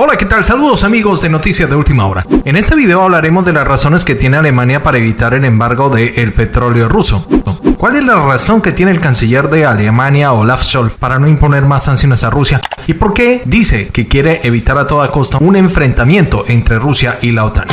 Hola, ¿qué tal? Saludos amigos de Noticias de Última Hora. En este video hablaremos de las razones que tiene Alemania para evitar el embargo del petróleo ruso. ¿Cuál es la razón que tiene el canciller de Alemania, Olaf Scholz, para no imponer más sanciones a Rusia? ¿Y por qué dice que quiere evitar a toda costa un enfrentamiento entre Rusia y la OTAN?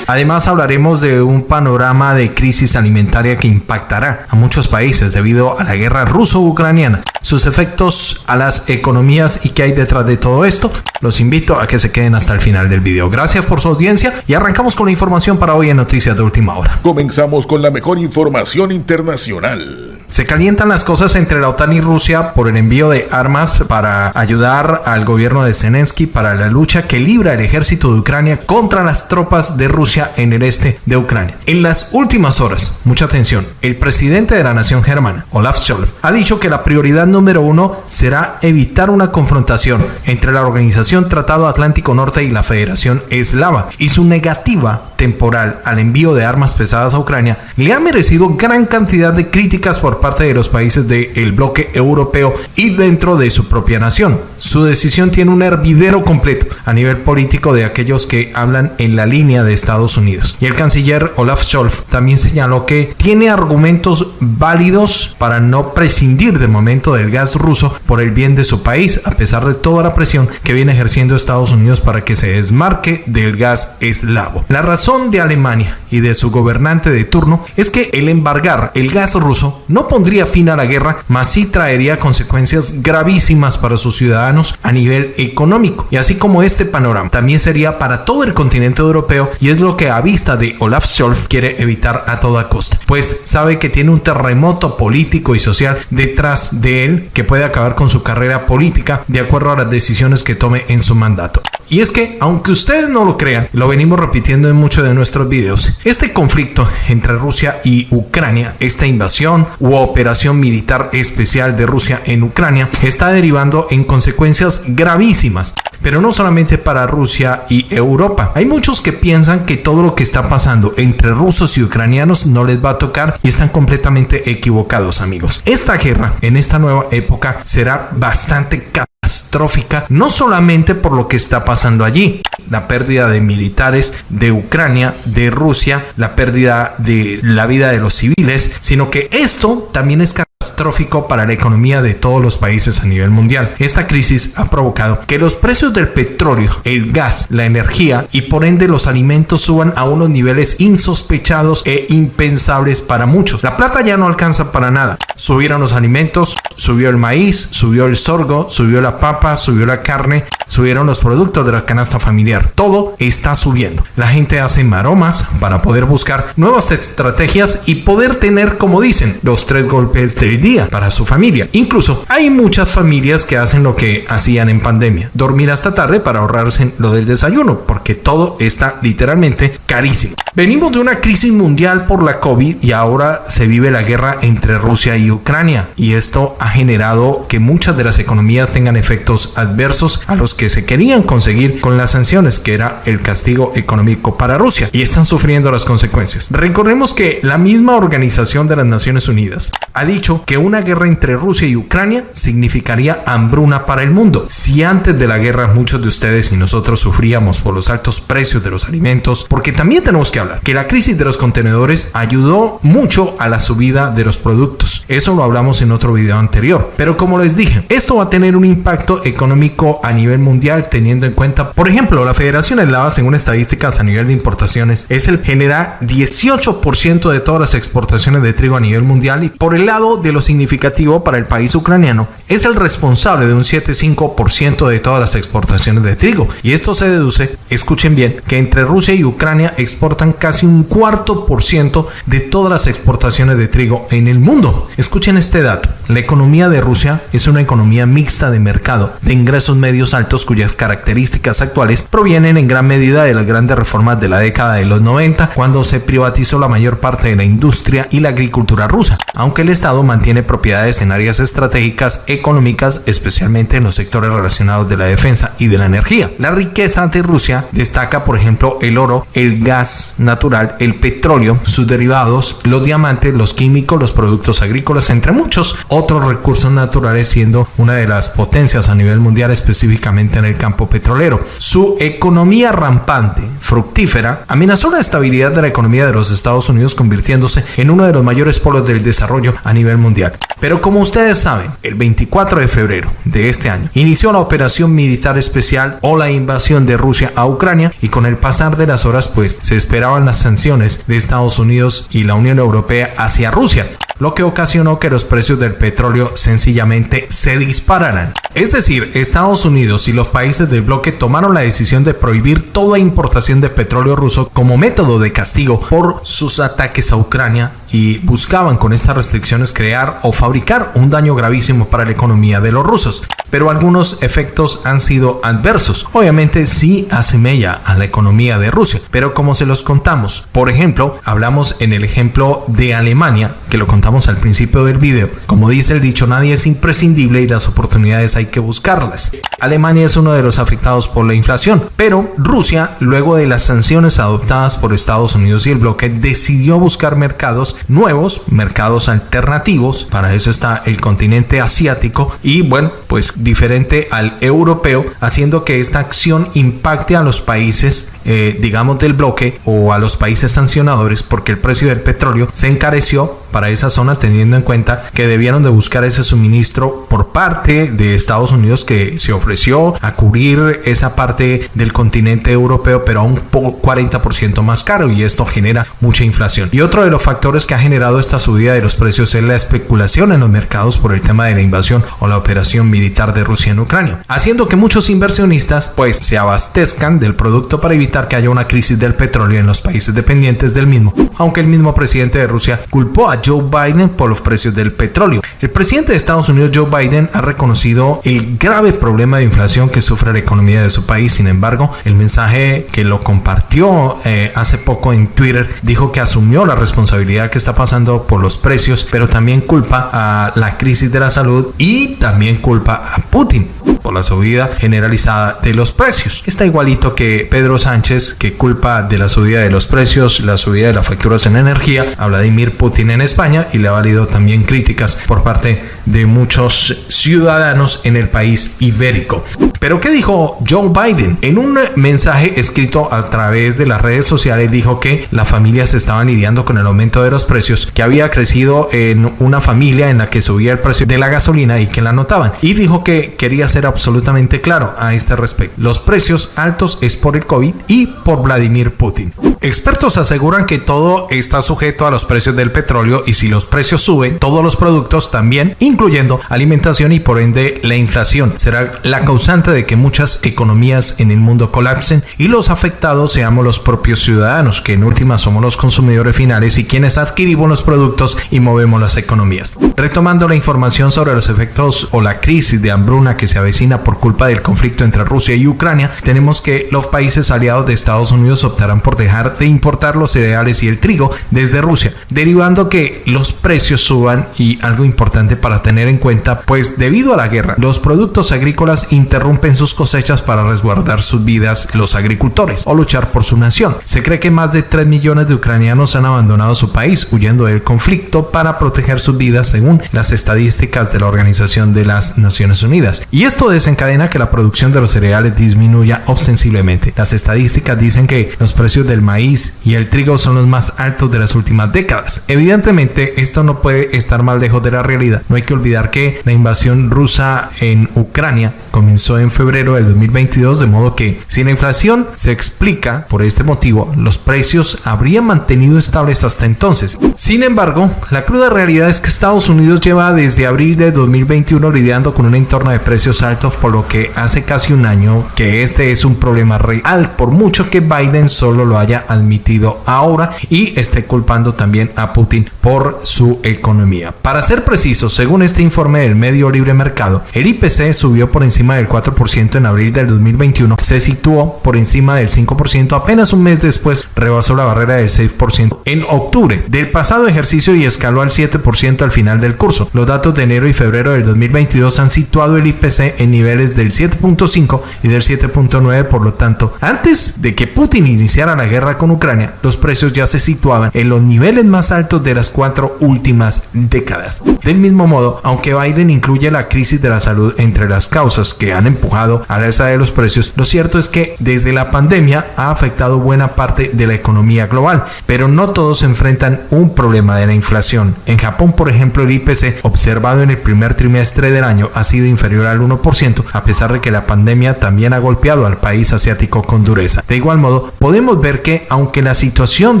Además hablaremos de un panorama de crisis alimentaria que impactará a muchos países debido a la guerra ruso-ucraniana, sus efectos a las economías y qué hay detrás de todo esto. Los invito a que se queden hasta el final del video. Gracias por su audiencia y arrancamos con la información para hoy en Noticias de Última Hora. Comenzamos con la mejor información internacional. Se calientan las cosas entre la OTAN y Rusia por el envío de armas para ayudar al gobierno de Zelensky para la lucha que libra el ejército de Ucrania contra las tropas de Rusia en el este de Ucrania. En las últimas horas, mucha atención, el presidente de la nación germana, Olaf Scholz, ha dicho que la prioridad número 1 será evitar una confrontación entre la Organización Tratado Atlántico Norte y la Federación Eslava, y su negativa temporal al envío de armas pesadas a Ucrania le ha merecido gran cantidad de críticas por parte de los países del bloque europeo y dentro de su propia nación. Su decisión tiene un hervidero completo a nivel político de aquellos que hablan en la línea de Estados Unidos. Y el canciller Olaf Scholz también señaló que tiene argumentos válidos para no prescindir de momento del gas ruso por el bien de su país, a pesar de toda la presión que viene ejerciendo Estados Unidos para que se desmarque del gas eslavo. La razón de Alemania y de su gobernante de turno es que el embargar el gas ruso no pondría fin a la guerra, mas sí traería consecuencias gravísimas para sus ciudadanos a nivel económico. Y así como este panorama también sería para todo el continente europeo, y es lo que a vista de Olaf Scholz quiere evitar a toda costa, pues sabe que tiene un terremoto político y social detrás de él que puede acabar con su carrera política de acuerdo a las decisiones que tome en su mandato. Y es que, aunque ustedes no lo crean, lo venimos repitiendo en muchos de nuestros videos, este conflicto entre Rusia y Ucrania, esta invasión u operación militar especial de Rusia en Ucrania, está derivando en consecuencias gravísimas. Pero no solamente para Rusia y Europa. Hay muchos que piensan que todo lo que está pasando entre rusos y ucranianos no les va a tocar y están completamente equivocados, amigos. Esta guerra en esta nueva época será bastante catastrófica, no solamente por lo que está pasando allí, la pérdida de militares de Ucrania, de Rusia, la pérdida de la vida de los civiles, sino que esto también es catastrófico para la economía de todos los países a nivel mundial. Esta crisis ha provocado que los precios del petróleo, el gas, la energía y por ende los alimentos suban a unos niveles insospechados e impensables para muchos. La plata ya no alcanza para nada. Subieron los alimentos, subió el maíz, subió el sorgo, subió la papa, subió la carne, subieron los productos de la canasta familiar. Todo está subiendo. La gente hace maromas para poder buscar nuevas estrategias y poder tener, como dicen, los 3 golpes del día para su familia. Incluso hay muchas familias que hacen lo que hacían en pandemia: dormir hasta tarde para ahorrarse lo del desayuno, porque todo está literalmente carísimo. Venimos de una crisis mundial por la COVID y ahora se vive la guerra entre Rusia y Ucrania, y esto ha generado que muchas de las economías tengan efectos adversos a los que se querían conseguir con las sanciones, que era el castigo económico para Rusia, y están sufriendo las consecuencias. Recordemos que la misma Organización de las Naciones Unidas ha dicho que una guerra entre Rusia y Ucrania significaría hambruna para el mundo. Si antes de la guerra muchos de ustedes y nosotros sufríamos por los altos precios de los alimentos, porque también tenemos que hablar que la crisis de los contenedores ayudó mucho a la subida de los productos. Eso lo hablamos en otro video anterior. Pero como les dije, esto va a tener un impacto económico a nivel mundial, teniendo en cuenta, por ejemplo, la Federación Eslava, según estadísticas a nivel de importaciones, genera 18% de todas las exportaciones de trigo a nivel mundial, y por el lado de lo significativo para el país ucraniano, es el responsable de un 7,5% de todas las exportaciones de trigo. Y esto se deduce, escuchen bien, que entre Rusia y Ucrania exportan casi un 4% de todas las exportaciones de trigo en el mundo. Escuchen este dato: la economía de Rusia es una economía mixta de mercado de ingresos medios altos, cuyas características actuales provienen en gran medida de las grandes reformas de la década de los 90, cuando se privatizó la mayor parte de la industria y la agricultura rusa. aunque el Estado mantiene propiedades en áreas estratégicas económicas, especialmente en los sectores relacionados de la defensa y de la energía. La riqueza de Rusia destaca, por ejemplo, el oro, el gas natural, el petróleo, sus derivados, los diamantes, los químicos, los productos agrícolas, entre muchos otros recursos naturales, siendo una de las potencias a nivel mundial, específicamente en el campo petrolero. Su economía rampante, fructífera, amenazó la estabilidad de la economía de los Estados Unidos, convirtiéndose en uno de los mayores polos del desarrollo a nivel mundial. Pero como ustedes saben, el 24 de febrero de este año inició la operación militar especial o la invasión de Rusia a Ucrania, y con el pasar de las horas pues se esperaban las sanciones de Estados Unidos y la Unión Europea hacia Rusia, lo que ocasionó que los precios del petróleo sencillamente se dispararan. Es decir, Estados Unidos y los países del bloque tomaron la decisión de prohibir toda importación de petróleo ruso como método de castigo por sus ataques a Ucrania, y buscaban con estas restricciones crear o fabricar un daño gravísimo para la economía de los rusos. Pero algunos efectos han sido adversos. Obviamente sí hace mella a la economía de Rusia, pero como se los contamos, por ejemplo, hablamos en el ejemplo de Alemania, que lo contamos al principio del video. Como dice el dicho, nadie es imprescindible y las oportunidades hay que buscarlas. Alemania es uno de los afectados por la inflación, pero Rusia, luego de las sanciones adoptadas por Estados Unidos y el bloque, decidió buscar mercados nuevos, mercados alternativos. Para eso está el continente asiático y bueno, pues diferente al europeo, haciendo que esta acción impacte a los países digamos del bloque o a los países sancionadores, porque el precio del petróleo se encareció para esa zona, teniendo en cuenta que debieron de buscar ese suministro por parte de Estados Unidos, que se ofreció a cubrir esa parte del continente europeo, pero a un 40% más caro, y esto genera mucha inflación. Y otro de los factores que ha generado esta subida de los precios es la especulación en los mercados por el tema de la invasión o la operación militar de Rusia en Ucrania, haciendo que muchos inversionistas pues se abastezcan del producto para evitar que haya una crisis del petróleo en los países dependientes del mismo, aunque el mismo presidente de Rusia culpó a Joe Biden por los precios del petróleo. El presidente de Estados Unidos, Joe Biden, ha reconocido el grave problema de inflación que sufre la economía de su país. Sin embargo, el mensaje que lo compartió hace poco en Twitter dijo que asumió la responsabilidad que está pasando por los precios, pero también culpa a la crisis de la salud y también culpa a Putin por la subida generalizada de los precios. Está igualito que Pedro Sánchez, que culpa de la subida de los precios, la subida de las facturas en energía, a Vladimir Putin en España, y le ha valido también críticas por parte de muchos ciudadanos en el país ibérico. Pero ¿qué dijo Joe Biden? En un mensaje escrito a través de las redes sociales dijo que las familias estaban lidiando con el aumento de los precios, que había crecido en una familia en la que subía el precio de la gasolina y que la notaban, y dijo que quería ser absolutamente claro a este respecto: los precios altos es por el COVID y por Vladimir Putin. Expertos aseguran que todo está sujeto a los precios del petróleo, y si los precios suben, todos los productos también, incluyendo alimentación, y por ende la inflación será la causante de que muchas economías en el mundo colapsen y los afectados seamos los propios ciudadanos, que en última somos los consumidores finales y quienes adquirimos los productos y movemos las economías. Retomando la información sobre los efectos o la crisis de hambruna que se avecina por culpa del conflicto entre Rusia y Ucrania, tenemos que los países aliados de Estados Unidos optarán por dejar de importar los cereales y el trigo desde Rusia, derivando que los precios suban. Y algo importante para tener en cuenta, pues debido a la guerra, los productos agrícolas interrumpen sus cosechas para resguardar sus vidas los agricultores o luchar por su nación. Se cree que más de 3 millones de ucranianos han abandonado su país huyendo del conflicto para proteger sus vidas, según las estadísticas de la Organización de las Naciones Unidas. Y esto desencadena que la producción de los cereales disminuya ostensiblemente. Las estadísticas dicen que los precios del maíz y el trigo son los más altos de las últimas décadas. Evidentemente, esto no puede estar más lejos de la realidad. No hay que olvidar que la invasión rusa en Ucrania comenzó en febrero del 2022, de modo que si la inflación se explica por este motivo, los precios habrían mantenido estables hasta entonces. Sin embargo, la cruda realidad es que Estados Unidos lleva desde abril de 2021 lidiando con un entorno de precios altos, por lo que hace casi un año que este es un problema real, por mucho que Biden solo lo haya admitido ahora y esté culpando también a Putin por por su economía. Para ser precisos, según este informe del medio Libre Mercado, el IPC subió por encima del 4% en abril del 2021, se situó por encima del 5%, apenas un mes después rebasó la barrera del 6% en octubre del pasado ejercicio y escaló al 7% al final del curso. Los datos de enero y febrero del 2022 han situado el IPC en niveles del 7.5 y del 7.9, por lo tanto, antes de que Putin iniciara la guerra con Ucrania, los precios ya se situaban en los niveles más altos de las 4 últimas décadas. Del mismo modo, aunque Biden incluye la crisis de la salud entre las causas que han empujado a la alza de los precios, lo cierto es que desde la pandemia ha afectado buena parte de la economía global, pero no todos enfrentan un problema de la inflación. En Japón, por ejemplo, el IPC observado en el primer trimestre del año ha sido inferior al 1%, a pesar de que la pandemia también ha golpeado al país asiático con dureza. De igual modo, podemos ver que aunque la situación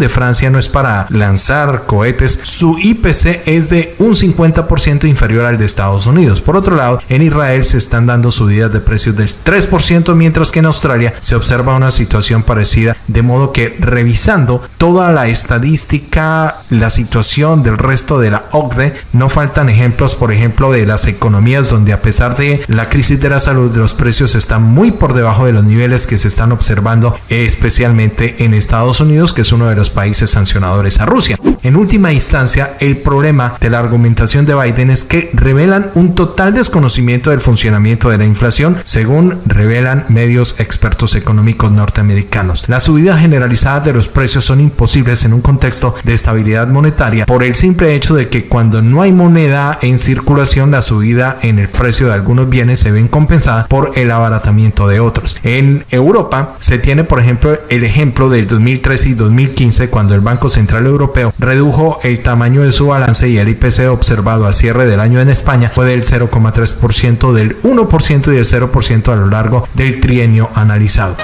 de Francia no es para lanzar cohetes, su IPC es de un 50% inferior al de Estados Unidos. Por otro lado, en Israel se están dando subidas de precios del 3%, mientras que en Australia se observa una situación parecida, de modo que revisando toda la estadística, la situación del resto de la OCDE, no faltan ejemplos, por ejemplo, de las economías donde a pesar de la crisis de la salud, los precios están muy por debajo de los niveles que se están observando, especialmente en Estados Unidos, que es uno de los países sancionadores a Rusia. En última instancia, el problema de la argumentación de Biden es que revelan un total desconocimiento del funcionamiento de la inflación, según revelan medios expertos económicos norteamericanos. Las subidas generalizadas de los precios son imposibles en un contexto de estabilidad monetaria por el simple hecho de que cuando no hay moneda en circulación, la subida en el precio de algunos bienes se ven compensada por el abaratamiento de otros. En Europa se tiene, por ejemplo, el ejemplo del 2013 y 2015, cuando el Banco Central Europeo redujo el tamaño de su balance y el IPC observado a cierre del año en España fue del 0,3%, del 1% y del 0% a lo largo del trienio analizado.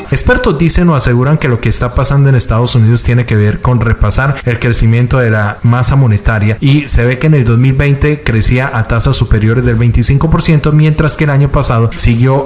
Expertos dicen o aseguran que lo que está pasando en Estados Unidos tiene que ver con repasar el crecimiento de la masa monetaria, y se ve que en el 2020 crecía a tasas superiores del 25%, mientras que el año pasado siguió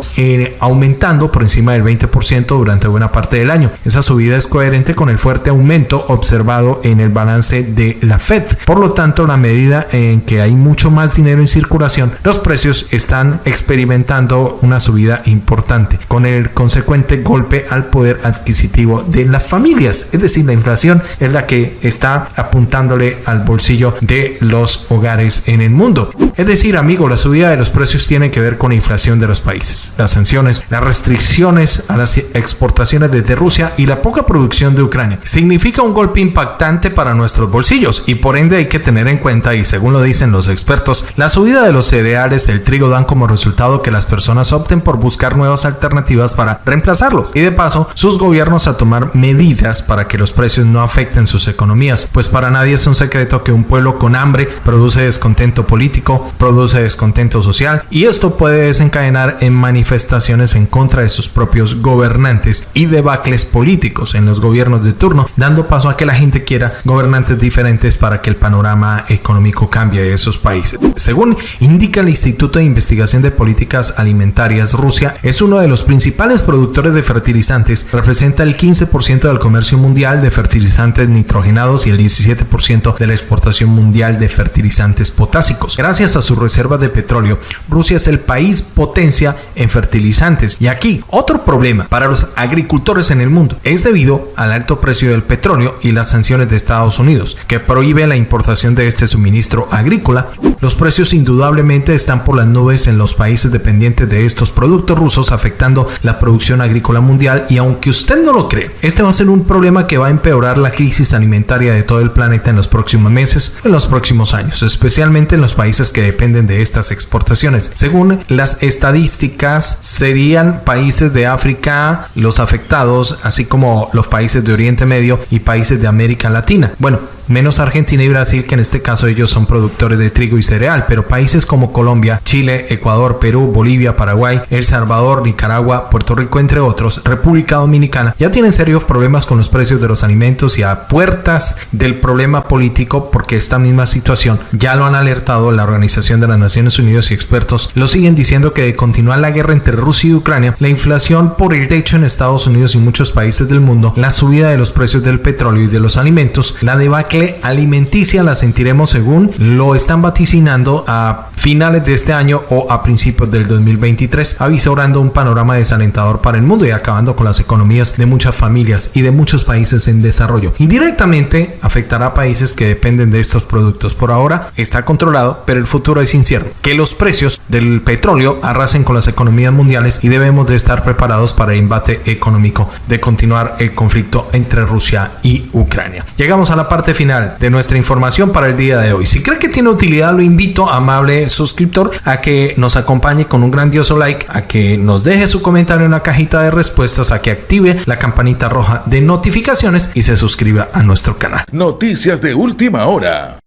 aumentando por encima del 20% durante buena parte del año. Esa subida es coherente con el fuerte aumento observado en el balance de la Fed. Por lo tanto, la medida en que hay mucho más dinero en circulación, los precios están experimentando una subida importante, con el consecuente golpe al poder adquisitivo de las familias. Es decir, la inflación es la que está apuntándole al bolsillo de los hogares en el mundo. Es decir, amigo, la subida de los precios tiene que ver con la inflación de los países, las sanciones, las restricciones a las exportaciones desde Rusia y la poca producción de Ucrania. Significa un golpe impactante para nuestros bolsillos y por ende hay que tener en cuenta, y según lo dicen los expertos, la subida de los cereales, el trigo, dan como resultado que las personas opten por buscar nuevas alternativas para reemplazarlos, y de paso sus gobiernos a tomar medidas para que los precios no afecten sus economías, pues para nadie es un secreto que un pueblo con hambre produce descontento político, produce descontento social, y esto puede desencadenar en manifestaciones en contra de sus propios gobernantes y debacles políticos en los gobiernos de turno, dando paso a que la gente quiera gobernantes diferentes para que el panorama económico cambie de esos países. Según indica el Instituto de Investigación de Políticas Alimentarias, Rusia es uno de los principales productores de fertilizantes, representa el 15% del comercio mundial de fertilizantes nitrogenados y el 17% de la exportación mundial de fertilizantes potásicos. Gracias a sus reservas de petróleo, Rusia es el país potencia en fertilizantes. Y aquí, otro problema para los agricultores en el mundo es debido al alto precio del petróleo y las sanciones de Estados Unidos, que prohíbe la importación de este suministro agrícola. Los precios indudablemente están por las nubes en los países dependientes de estos productos rusos, afectando la producción agrícola mundial, y aunque usted no lo cree, este va a ser un problema que va a empeorar la crisis alimentaria de todo el planeta en los próximos meses, en los próximos años, especialmente en los países que dependen de estas exportaciones. Según las estadísticas, serían países de África los afectados, así como los países de Oriente Medio y países de América Latina. Bueno, menos Argentina y Brasil, que en este caso ellos son productores de trigo y cereal, pero países como Colombia, Chile, Ecuador, Perú, Bolivia, Paraguay, El Salvador, Nicaragua, Puerto Rico, entre otros, República Dominicana, ya tienen serios problemas con los precios de los alimentos y a puertas del problema político, porque esta misma situación ya lo han alertado la Organización de las Naciones Unidas, y expertos lo siguen diciendo que de continuar la guerra entre Rusia y Ucrania, la inflación por el techo en Estados Unidos y muchos países del mundo, la subida de los precios del petróleo y de los alimentos, la debacle debacle alimenticia la sentiremos, según lo están vaticinando, a finales de este año o a principios del 2023, avisorando un panorama desalentador para el mundo y acabando con las economías de muchas familias y de muchos países en desarrollo. Indirectamente afectará a países que dependen de estos productos. Por ahora está controlado, pero el futuro es incierto. Que los precios del petróleo arrasen con las economías mundiales y debemos de estar preparados para el embate económico de continuar el conflicto entre Rusia y Ucrania. Llegamos a la parte final de nuestra información para el día de hoy. Si cree que tiene utilidad, lo invito, amable suscriptor, a que nos acompañe con un grandioso like, a que nos deje su comentario en la cajita de respuestas, a que active la campanita roja de notificaciones y se suscriba a nuestro canal. Noticias de última hora.